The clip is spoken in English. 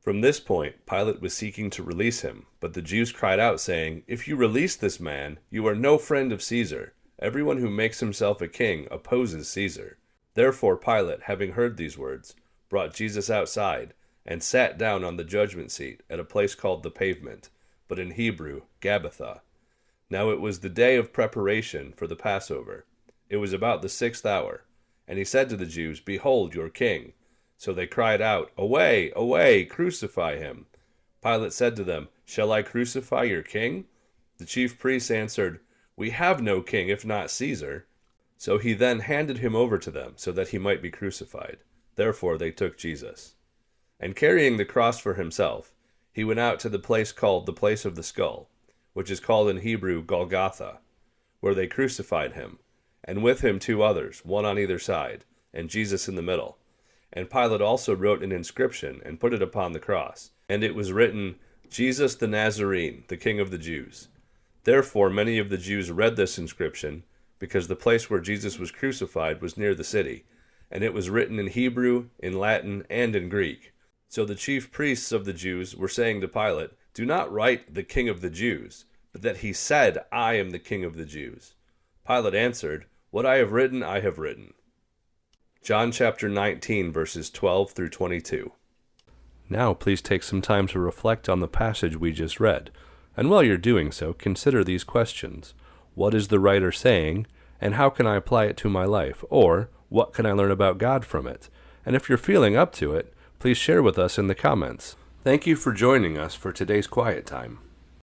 From this point, Pilate was seeking to release him, but the Jews cried out, saying, "If you release this man, you are no friend of Caesar. Everyone who makes himself a king opposes Caesar." Therefore Pilate, having heard these words, brought Jesus outside, and sat down on the judgment seat at a place called the Pavement, but in Hebrew, Gabbatha. Now it was the day of preparation for the Passover. It was about the 6th hour. And he said to the Jews, "Behold your king." So they cried out, "Away, away, crucify him." Pilate said to them, "Shall I crucify your king?" The chief priests answered, "We have no king if not Caesar." So he then handed him over to them, so that he might be crucified. Therefore they took Jesus. And carrying the cross for himself, he went out to the place called the Place of the Skull, which is called in Hebrew Golgotha, where they crucified him, and with him 2 others, one on either side, and Jesus in the middle. And Pilate also wrote an inscription and put it upon the cross, and it was written, "Jesus the Nazarene, the King of the Jews." Therefore many of the Jews read this inscription, because the place where Jesus was crucified was near the city, and it was written in Hebrew, in Latin, and in Greek. So the chief priests of the Jews were saying to Pilate, "Do not write the King of the Jews, but that he said, 'I am the King of the Jews.'" Pilate answered, "What I have written, I have written." John chapter 19, verses 12 through 22. Now please take some time to reflect on the passage we just read. And while you're doing so, consider these questions. What is the writer saying, and how can I apply it to my life? Or, what can I learn about God from it? And if you're feeling up to it, please share with us in the comments. Thank you for joining us for today's quiet time.